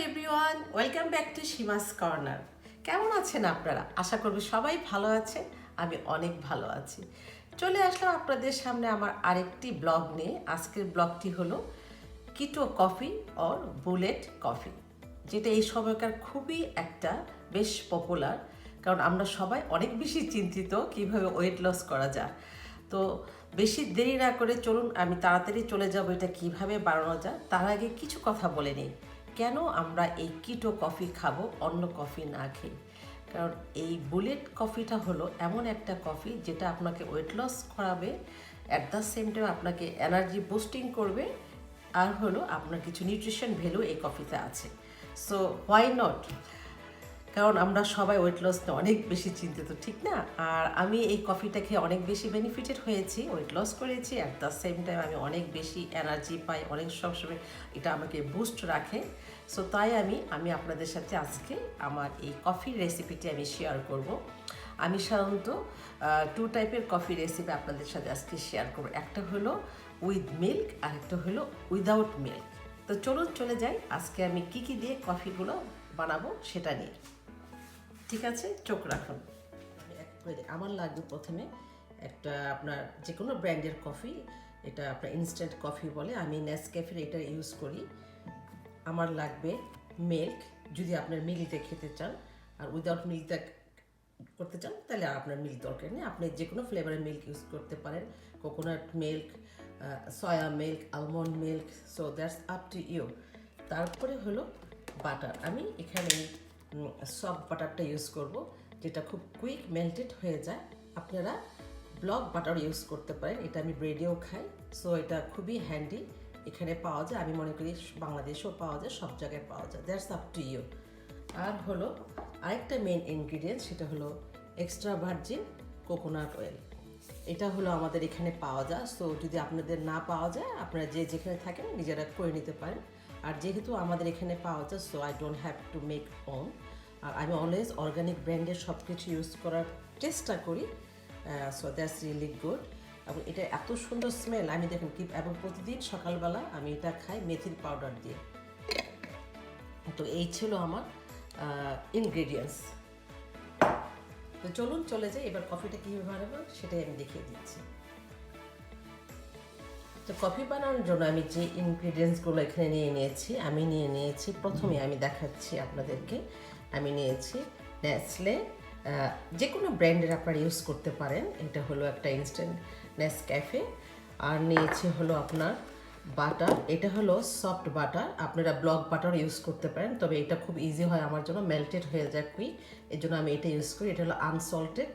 Everyone, welcome back to Seema's corner. কেমন আছেন আপনারা? আশা করব সবাই ভালো আছেন। আমি অনেক ভালো আছি। চলে আসলাম আপনাদের সামনে আমার আরেকটি ব্লগ নিয়ে। আজকের ব্লগটি হলো কিটো কফি অর বুলেট কফি, যেটা এই সময়কার খুবই একটা বেশ পপুলার, কারণ আমরা সবাই অনেক বেশি চিন্তিত কিভাবে ওয়েট লস করা যায়। তো বেশি দেরি না করে চলুন আমি তাড়াতাড়ি চলে যাব এটা কিভাবে বানানো যায়। তার আগে কিছু কথা বলে নিই, কেন আমরা এই কিটো কফি খাবো অন্য কফি না খেয়ে। কারণ এই বুলেট কফিটা হলো এমন একটা কফি যেটা আপনাকে ওয়েট লস করাবে, অ্যাট দ্য সেম টাইম আপনাকে এনার্জি বুস্টিং করবে, আর হলো আপনার কিছু নিউট্রিশন ভ্যালু এই কফিতে আছে। সো হোয়াই নট, কারণ আমরা সবাই ওয়েট লস নিয়ে অনেক বেশি চিন্তিত, ঠিক না? আর আমি এই কফিটা খেয়ে অনেক বেশি বেনিফিটেড হয়েছি, ওয়েট লস করেছি, অ্যাট দ্য সেম টাইম আমি অনেক বেশি এনার্জি পাই, অনেক সবসময় এটা আমাকে বুস্ট রাখে। সো তাই আমি আপনাদের সাথে আজকে আমার এই কফির রেসিপিটি আমি শেয়ার করব। আমি সাধারণত টু টাইপের কফি রেসিপি আপনাদের সাথে আজকে শেয়ার করব। একটা হলো উইথ মিল্ক আর একটা হলো উইদাউট মিল্ক। তো চলুন চলে যাই আজকে আমি কি দিয়ে কফিগুলো বানাবো সেটা নিয়ে। ঠিক আছে, চোখ রাখুন। আমার লাগবে প্রথমে একটা আপনার যে কোনো ব্র্যান্ডের কফি, এটা আপনার ইনস্ট্যান্ট কফি বলে, আমি নেসক্যাফের এটা ইউজ করি। আমার লাগবে মিল্ক, যদি আপনার মিল্কটা খেতে চান, আর উইদাউট মিল্কটা করতে চান তাহলে আর আপনার মিল্ক দরকার নেই, আপনি যে কোনো ফ্লেভারের মিল্ক ইউজ করতে পারেন, coconut milk, soya milk, almond milk, so that's up to you. তারপরে হলো বাটার, আমি এখানে সফট বাটারটা ইউজ করব, যেটা খুব কুইক মেল্টেড হয়ে যায়। আপনারা ব্লক বাটার ইউজ করতে পারেন, এটা আমি ব্রেডেও খাই, সো এটা খুবই হ্যান্ডি, এখানে পাওয়া যায়, আমি মনে করি বাংলাদেশেও পাওয়া যায়, সব জায়গায় পাওয়া যায়, দ্যাটস আপ টু ইউ। আর হলো আরেকটা মেন ইনগ্রিডিয়েন্ট, সেটা হলো এক্সট্রা ভার্জিন কোকোনাট অয়েল। এটা হলো আমাদের এখানে পাওয়া যায়, সো যদি আপনাদের না পাওয়া যায় আপনারা যে যেখানে থাকেন নিজেরা করে নিতে পারেন। আর যেহেতু আমাদের এখানে পাওয়া যায়, so I don't have to make own. আর আমি অলওয়েজ অর্গানিক ব্র্যান্ডের সব কিছু ইউজ করার চেষ্টা করি, সো দ্যাটস রিয়েলি গুড। এবং এটা এত সুন্দর স্মেল, আমি দেখুন কি, এবং প্রতিদিন সকালবেলা আমি এটা খাই মেথির পাউডার দিয়ে। তো এই ছিল আমার ইনগ্রেডিয়েন্টস। তো চলুন চলে যাই, এবার কফিটা কীভাবে বানাবো সেটাই আমি দেখিয়ে দিচ্ছি। তো কফি বানানোর জন্য আমি যে ইনগ্রিডিয়েন্টসগুলো এখানে নিয়ে নিয়েছি প্রথমে আমি দেখাচ্ছি আপনাদেরকে। আমি নিয়েছি নেসলে, যে কোনো ব্র্যান্ডের আপনারা ইউজ করতে পারেন, এটা হলো একটা ইনস্ট্যান্ট নেসক্যাফে। আর নিয়েছি হলো আপনার বাটার, এটা হলো সফট বাটার, আপনারা ব্লক বাটার ইউজ করতে পারেন, তবে এটা খুব ইজি হয় আমার জন্য, মেল্টেড হয়ে যায় কুইক, এর জন্য আমি এটা ইউজ করি। এটা হলো আনসল্টেড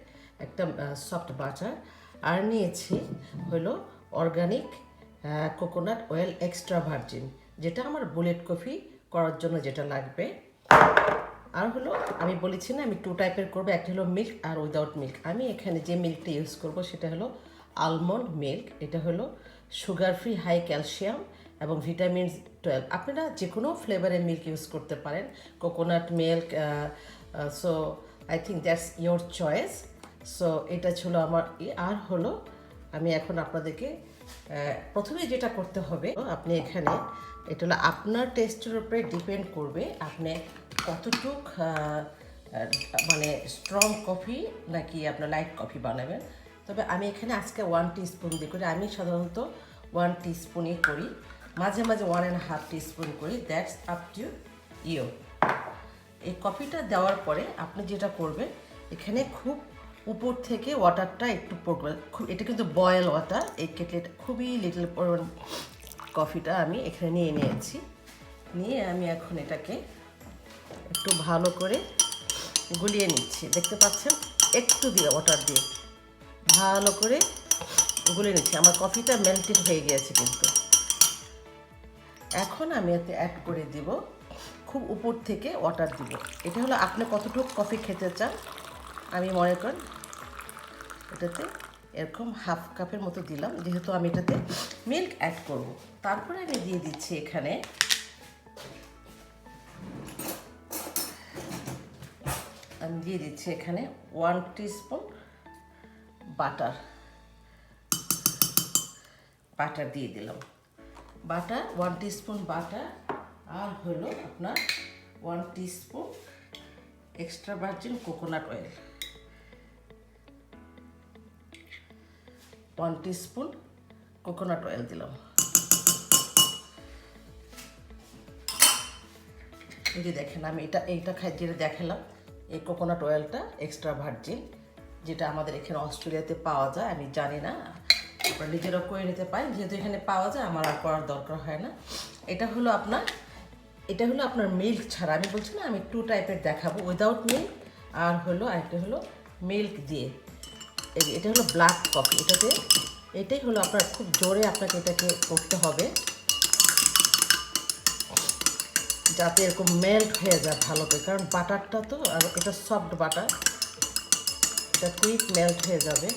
একটা সফট বাটার। আর নিয়েছি হলো organic coconut oil extra virgin, যেটা আমার বুলেট কফি করার জন্য যেটা লাগবে। আর হলো আমি বলেছি না আমি টু টাইপের করবো, একটা হলো মিল্ক আর উইদাউট মিল্ক। আমি এখানে যে মিল্কটা ইউজ করব সেটা হলো আলমন্ড মিল্ক, এটা হলো সুগার ফ্রি, হাই ক্যালসিয়াম এবং ভিটামিন 12। আপনারা যে কোনো ফ্লেভারের মিল্ক ইউজ করতে পারেন, coconut milk, so I think that's your choice. So এটা ছিল আমার। আর হলো আমি এখন আপনাদেরকে প্রথমে যেটা করতে হবে, আপনি এখানে, এটা হলো আপনার টেস্টের উপরে ডিপেন্ড করবে আপনি কতটুক মানে স্ট্রং কফি নাকি আপনার লাইট কফি বানাবেন। তবে আমি এখানে আজকে 1 টিস্পুন দিয়ে করি, আমি সাধারণত 1 টিস্পুনই করি, মাঝে মাঝে 1.5 টিস্পুন করি, দ্যাটস আপ টু ইউ। এই কফিটা দেওয়ার পরে আপনি যেটা করবেন, এখানে খুব উপর থেকে ওয়াটারটা একটু পড়বে, খুব, এটা কিন্তু বয়েল ওয়াটার, এই কেটলেটা খুবই লিটল পরিমাণ কফিটা আমি এখানে নিয়ে নিয়েছি। নিয়ে আমি এখন এটাকে একটু ভালো করে গুলিয়ে নিচ্ছি, দেখতে পাচ্ছেন, একটু দিয়ে ওয়াটার দিয়ে ভালো করে গুলিয়ে নিচ্ছি। আমার কফিটা মেল্টেড হয়ে গিয়েছে, কিন্তু এখন আমি এতে অ্যাড করে দিব, খুব উপর থেকে ওয়াটার দিব। এটা হলো আপনি কতটুকু কফি খেতে চান, আমি মনে করেন এটাতে এরকম হাফ কাপের মতো দিলাম, যেহেতু আমি এটাতে মিল্ক অ্যাড করব। তারপরে আমি দিয়ে দিচ্ছি এখানে এখানে 1 টিস্পুন বাটার দিয়ে দিলাম, 1 টিস্পুন বাটার। আর হলো আপনার 1 teaspoon extra virgin coconut oil, 1 teaspoon coconut oil দিলাম। এই যে দেখেন আমি এইটা খাই, যেটা দেখালাম এই কোকোনাট অয়েলটা এক্সট্রা ভার্জিন, যেটা আমাদের এখানে অস্ট্রেলিয়াতে পাওয়া যায়। আমি জানি না, আপনারা নিজেরাও করে নিতে পারেন, যেহেতু এখানে পাওয়া যায় আমার আর করার দরকার হয় না। এটা হলো আপনার মিল্ক ছাড়া। আমি বলছি না আমি 2 টাইপের দেখাবো, উইদাউট মিল্ক আর হলো আরেকটা হলো মিল্ক দিয়ে। এটা হলো ব্ল্যাক কফি। এটাই হলো আপনার খুব জোরে আপনাকে এটাকে করতে হবে যাতে এরকম মেল্ট হয়ে যায় ভালো করে, কারণ বাটারটা তো আর এটা সফট বাটার, এটা কুইক মেল্ট হয়ে যাবে।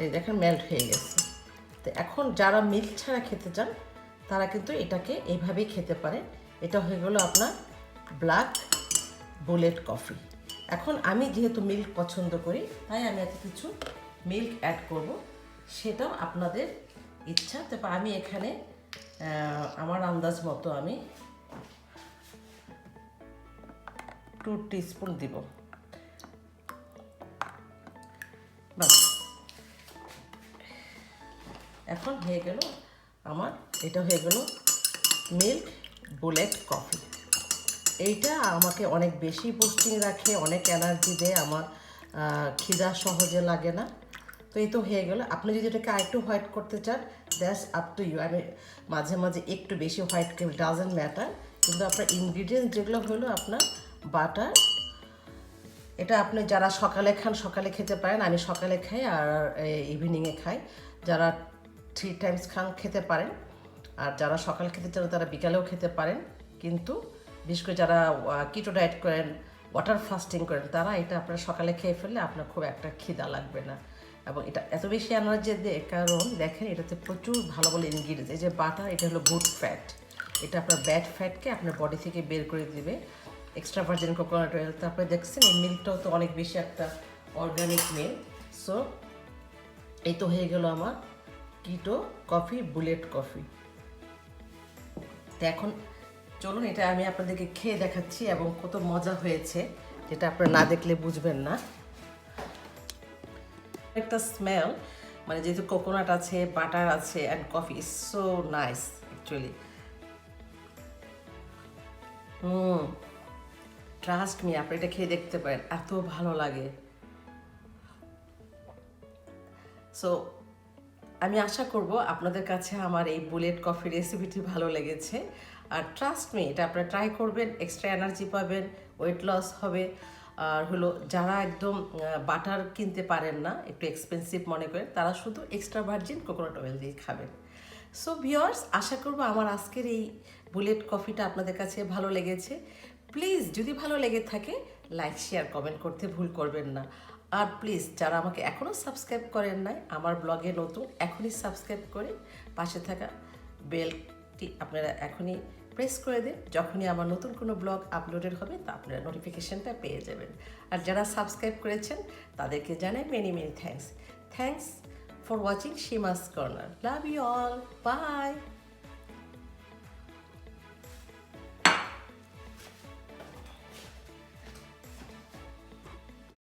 এই দেখেন মেল্ট হয়ে গেছে। তো এখন যারা মিল্ক ছাড়া খেতে চান তারা কিন্তু এটাকে এইভাবেই খেতে পারে। এটা হয়ে গেল আপনার ব্ল্যাক বুলেট কফি। এখন আমি যেহেতু মিল্ক পছন্দ করি তাই আমি এত কিছু মিল্ক অ্যাড করব, সেটাও আপনাদের ইচ্ছা। তারপর আমি এখানে আমার আন্দাজ মতো আমি 2 টিস্পুন দিব। বাস, এখন হয়ে গেল আমার, এটা হয়ে গেল মিল্ক বুলেট কফি। এইটা আমাকে অনেক বেশি পুষ্টি রাখে, অনেক এনার্জি দেয়, আমার খিদা সহজে লাগে না। তো এই তো হয়ে গেল। আপনি যদি এটাকে আরেকটু হোয়াইট করতে চান দ্যাটস আপ টু ইউ। আমি মাঝে মাঝে একটু বেশি হোয়াইট করি, ডাজেন্ট ম্যাটার। কিন্তু আপনার ইনগ্রিডিয়েন্টস যেগুলো হলো আপনার বাটার, এটা আপনি যারা সকালে খান সকালে খেতে পারেন, আমি সকালে খাই আর ইভিনিংয়ে খাই। যারা 3 টাইমস খান খেতে পারেন, আর যারা সকালে খেতে চান তারা বিকালেও খেতে পারেন। কিন্তু বিশেষ করে যারা কিটো ডায়েট করেন, ওয়াটার ফাস্টিং করেন, তারা এটা আপনার সকালে খেয়ে ফেললে আপনার খুব একটা খিদা লাগবে না। এবং এটা এত বেশি এনার্জি দেয় কারণ দেখেন এটাতে প্রচুর ভালো ভালো ইনগ্রিডিয়েন্টস। এই যে বাটার, এটা হলো গুড ফ্যাট, এটা আপনার ব্যাড ফ্যাটকে আপনার বডি থেকে বের করে দিবে। এক্সট্রা ভার্জিন কোকোনাট অয়েল, তারপরে দেখছেন এই মিল্কটাও তো অনেক বেশি একটা অর্গানিক মিল্ক। সো এই তো হয়ে গেল আমার কিটো কফি, বুলেট কফি। তো এখন চলুন এটা আমি আপনাদেরকে খেয়ে দেখাচ্ছি এবং কত মজা হয়েছে, যেটা আপনারা না দেখলে বুঝবেন না। একটা স্মেল, মানে যেহেতু কোকোনাট আছে, বাটার আছে and coffee is so nice actually. Trust me, আপনি এটা খেয়ে দেখতে পারেন, এত ভালো লাগে। সো আমি আশা করব আপনাদের কাছে আমার এই বুলেট কফি রেসিপিটি ভালো লেগেছে। আর ট্রাস্ট মি, এটা আপনারা ট্রাই করবেন, এক্সট্রা এনার্জি পাবেন, ওয়েট লস হবে। আর হলো যারা একদম বাটার কিনতে পারেন না, একটু এক্সপেন্সিভ মনে করেন, তারা শুধু এক্সট্রা ভার্জিন কোকোনাট অয়েল দিয়ে খাবেন। সো ভিউয়ার্স, আশা করব আমার আজকের এই বুলেট কফিটা আপনাদের কাছে ভালো লেগেছে। প্লিজ যদি ভালো লেগে থাকে লাইক শেয়ার কমেন্ট করতে ভুল করবেন না। আর প্লিজ যারা আমাকে এখনও সাবস্ক্রাইব করেন নাই, আমার ব্লগে নতুন, এখনই সাবস্ক্রাইব করে পাশে থাকা বেলটি আপনারা এখনই প্রেস করে দিন। যখনই আমার নতুন কোনো ব্লগ আপলোডেড হবে তা আপনারা নোটিফিকেশনটা পেয়ে যাবেন। আর যারা সাবস্ক্রাইব করেছেন তাদেরকে জানাই many many thanks for watching Seema's corner. Love you all, by.